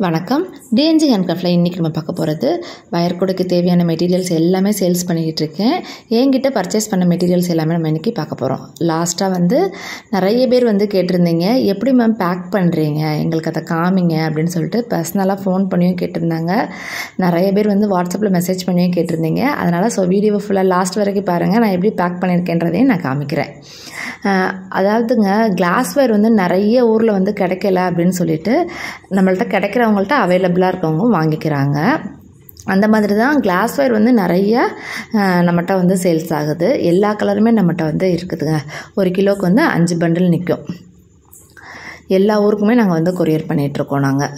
வணக்கம். டிஎன்ஜி ஹேண்ட்கிராஃப்டில் இன்றைக்கி நம்ம பார்க்க போகிறது வயர் கூடைக்கு தேவையான மெட்டீரியல்ஸ் எல்லாமே சேல்ஸ் பண்ணிக்கிட்டு இருக்கேன். என்கிட்ட பர்ச்சேஸ் பண்ண மெட்டீரியல்ஸ் எல்லாமே நம்ம இன்றைக்கி பார்க்க போகிறோம். லாஸ்ட்டாக நிறைய பேர் கேட்டிருந்தீங்க, எப்படி மேம் பேக் பண்ணுறீங்க, எங்களுக்கு அதை காமிங்க அப்படின்னு சொல்லிட்டு பர்சனலாக ஃபோன் பண்ணியும் கேட்டிருந்தாங்க. நிறைய பேர் வாட்ஸ்அப்பில் மெசேஜ் பண்ணியும் கேட்டிருந்தீங்க. அதனால் வீடியோவை ஃபுல்லாக லாஸ்ட் வரைக்கும் பாருங்கள். நான் எப்படி பேக் பண்ணியிருக்கேன்றதையும் நான் காமிக்கிறேன். அதாவதுங்க, கிளாஸ் வயர் நிறைய ஊரில் கிடைக்கல அப்படின்னு சொல்லிட்டு நம்மள்ட்ட கிடைக்கிறவங்கள்ட்ட அவைலபிளாக இருக்கவங்க வாங்கிக்கிறாங்க. அந்த மாதிரி தான் கிளாஸ் வயர் நிறைய நம்மகிட்ட சேல்ஸ் ஆகுது. எல்லா கலருமே நம்மகிட்ட இருக்குதுங்க. 1 கிலோவுக்கு 5 பண்டில் நிற்கும். எல்லா ஊருக்குமே நாங்கள் கொரியர் பண்ணிகிட்ருக்கோம். நாங்கள்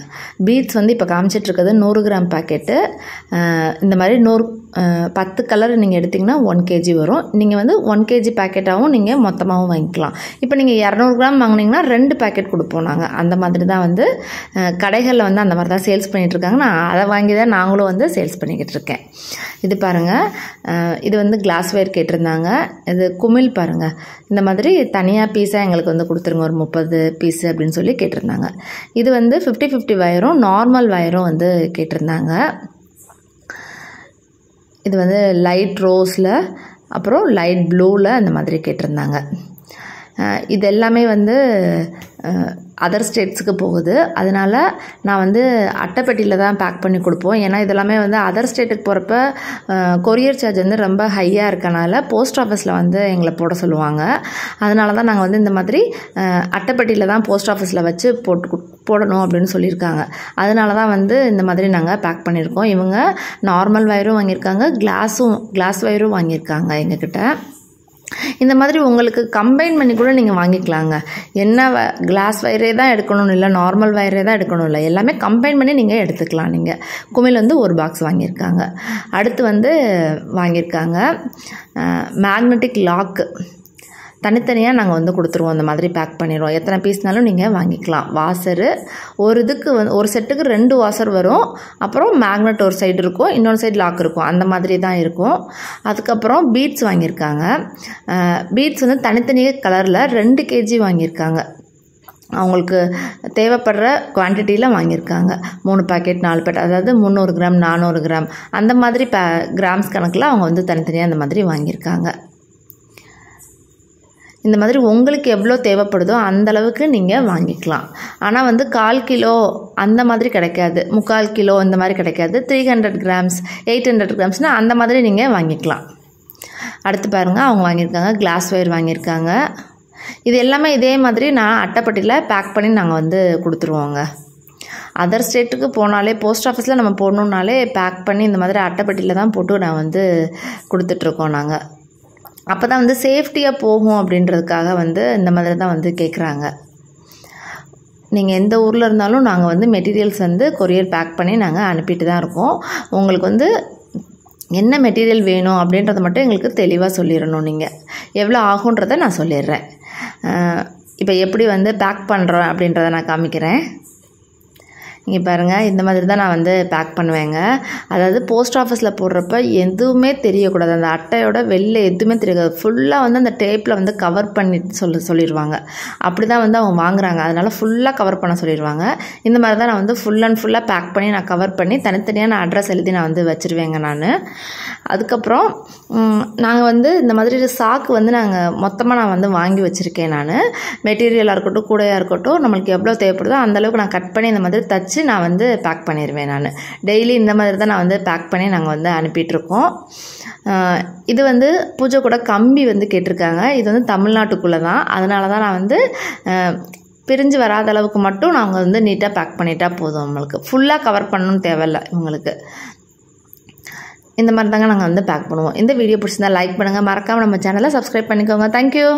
பீட்ஸ் இப்போ காமிச்சிட்ருக்கிறது 100 கிராம் பேக்கெட்டு. இந்த மாதிரி 10 கலர் நீங்கள் எடுத்திங்கன்னா 1 kg வரும். நீங்கள் 1 kg பேக்கெட்டாகவும் நீங்கள் மொத்தமாகவும் வாங்கிக்கலாம். இப்போ நீங்கள் 200 கிராம் வாங்கினீங்கன்னா 2 பேக்கெட் கொடுப்போம் நாங்கள். அந்த மாதிரி தான் கடைகளில் அந்த மாதிரி தான் சேல்ஸ் பண்ணிகிட்ருக்காங்க. நான் அதை வாங்கி தான் நாங்களும் சேல்ஸ் பண்ணிக்கிட்டு இருக்கேன். இது பாருங்கள், இது கிளாஸ் வயர் கேட்டிருந்தாங்க. இது குமிழ் பாருங்கள், இந்த மாதிரி தனியாக பீஸாக எங்களுக்கு கொடுத்துருங்க, ஒரு 30 பீஸு அப்படின்னு சொல்லி கேட்டிருந்தாங்க. இது 50-50 வயரும் நார்மல் வயரும் கேட்டிருந்தாங்க. இது லைட் ரோஸில் அப்புறம் லைட் ப்ளூவில் அந்த மாதிரி கேட்டிருந்தாங்க. இது எல்லாமே அதர் ஸ்டேட்ஸுக்கு போகுது. அதனால் நான் அட்டைப்பெட்டியில் தான் பேக் பண்ணி கொடுப்போம். ஏன்னா இதெல்லாமே அதர் ஸ்டேட்டுக்கு போகிறப்ப கொரியர் சார்ஜ் ரொம்ப ஹையாக இருக்கனால போஸ்ட் ஆஃபீஸில் எங்களை போட சொல்லுவாங்க. அதனால தான் நாங்கள் இந்த மாதிரி அட்டைப்பெட்டியில் தான் போஸ்ட் ஆஃபீஸில் வச்சு போடணும் அப்படின்னு சொல்லியிருக்காங்க. அதனால தான் இந்த மாதிரி நாங்கள் பேக் பண்ணியிருக்கோம். இவங்க நார்மல் வயரும் வாங்கியிருக்காங்க, கிளாஸ் வயரும் வாங்கியிருக்காங்க எங்ககிட்ட. இந்த மாதிரி உங்களுக்கு கம்பைன் பண்ணி கூட நீங்கள் வாங்கிக்கலாங்க. என்ன கிளாஸ் வயரே தான் எடுக்கணும்னு இல்லை, நார்மல் வயரே தான் எடுக்கணும் இல்லை, எல்லாமே கம்பைன் பண்ணி நீங்கள் எடுத்துக்கலாம். நீங்கள் குமிழ் 1 பாக்ஸ் வாங்கியிருக்காங்க. அடுத்து வாங்கியிருக்காங்க மேக்னெட்டிக் லாக்கு. தனித்தனியாக நாங்கள் கொடுத்துருவோம். அந்த மாதிரி பேக் பண்ணிடுவோம். எத்தனை பீஸ்னாலும் நீங்கள் வாங்கிக்கலாம். வாசரு ஒரு இதுக்கு ஒரு செட்டுக்கு 2 வாசர் வரும். அப்புறம் மேக்னெட் ஒரு சைடு இருக்கும், இன்னொரு சைடு லாக் இருக்கும். அந்த மாதிரி தான் இருக்கும். அதுக்கப்புறம் பீட்ஸ் வாங்கியிருக்காங்க. பீட்ஸ் தனித்தனியாக கலரில் 2 kg வாங்கியிருக்காங்க. அவங்களுக்கு தேவைப்படுற குவான்டிட்டியில் வாங்கியிருக்காங்க. 3 பேக்கெட் 4 பேக்கெட், அதாவது 300 கிராம் 400 கிராம் அந்த மாதிரி கிராம்ஸ் கணக்கில் அவங்க தனித்தனியாக அந்த மாதிரி வாங்கியிருக்காங்க. இந்த மாதிரி உங்களுக்கு எவ்வளோ தேவைப்படுதோ அந்தளவுக்கு நீங்கள் வாங்கிக்கலாம். ஆனால் 1/4 கிலோ அந்த மாதிரி கிடைக்காது, 3/4 கிலோ இந்த மாதிரி கிடைக்காது. 300 கிராம்ஸ் 800 கிராம்ஸ்னால் அந்த மாதிரி நீங்கள் வாங்கிக்கலாம். அடுத்து பாருங்கள், அவங்க வாங்கியிருக்காங்க கிளாஸ் வயர் வாங்கியிருக்காங்க. இது எல்லாமே இதே மாதிரி நான் அட்டைப்பட்டியில் பேக் பண்ணி நாங்கள் கொடுத்துருவோங்க. அதர் ஸ்டேட்டுக்கு போனாலே போஸ்ட் ஆஃபீஸில் நம்ம போடணுன்னாலே பேக் பண்ணி இந்த மாதிரி அட்டைப்பட்டியில் தான் போட்டு நான் கொடுத்துட்ருக்கோம். நாங்கள் அப்போ தான் சேஃப்டியாக போகும் அப்படின்றதுக்காக இந்த மாதிரி தான் கேட்குறாங்க. நீங்கள் எந்த ஊரில் இருந்தாலும் நாங்கள் மெட்டீரியல்ஸ் கொரியர் பேக் பண்ணி நாங்கள் அனுப்பிட்டு தான் இருக்கோம். உங்களுக்கு என்ன மெட்டீரியல் வேணும் அப்படின்றத மட்டும் எங்களுக்கு தெளிவாக சொல்லிடணும். நீங்கள் எவ்வளோ ஆகுன்றதை நான் சொல்லிடுறேன். இப்போ எப்படி பேக் பண்ணுறோம் அப்படின்றத நான் காமிக்கிறேன். இங்கே பாருங்கள், இந்த மாதிரி தான் நான் பேக் பண்ணுவேங்க. அதாவது போஸ்ட் ஆஃபீஸில் போடுறப்ப எதுவுமே தெரியக்கூடாது. அந்த அட்டையோட வெளில எதுவுமே தெரியாது. ஃபுல்லாக அந்த டேப்பில் கவர் பண்ணி சொல்லிடுவாங்க. அப்படி தான் அவங்க வாங்குறாங்க. அதனால் ஃபுல்லாக கவர் பண்ண சொல்லிடுவாங்க. இந்த மாதிரி தான் நான் ஃபுல் அண்ட் ஃபுல்லாக பேக் பண்ணி நான் கவர் பண்ணி தனித்தனியாக நான் அட்ரஸ் எழுதி நான் வச்சுருவேங்க நான். அதுக்கப்புறம் நாங்கள் இந்த மாதிரி சாக்கு நாங்கள் மொத்தமாக நான் வாங்கி வச்சுருக்கேன். நான் மெட்டீரியலாக இருக்கட்டும் கூடையாக இருக்கட்டும் நம்மளுக்கு எவ்வளோ தேவைப்படுதோ அந்தளவுக்கு நான் கட் பண்ணி இந்த மாதிரி தச்சு நான் பேக் பண்ணிடுவேன். நான் டெய்லி இந்த மாதிரி தான் நான் பேக் பண்ணி நாங்கள் அனுப்பிட்டுருக்கோம். இது பூஜை கூட கம்பி கேட்டிருக்காங்க. இது தமிழ்நாட்டுக்குள்ளே தான். அதனால தான் நான் பிரிஞ்சு வராத அளவுக்கு மட்டும் நாங்கள் நீட்டாக பேக் பண்ணிட்டா போதும். நம்மளுக்கு ஃபுல்லாக கவர் பண்ணணும்னு தேவையில்லை. இவங்களுக்கு இந்த மாதிரி தாங்க நாங்கள் பேக் பண்ணுவோம். இந்த வீடியோ பிடிச்சிருந்தா லைக் பண்ணுங்கள், மறக்காமல் நம்ம சேனலை சப்ஸ்கிரைப் பண்ணிக்கோங்க. தேங்க்யூ.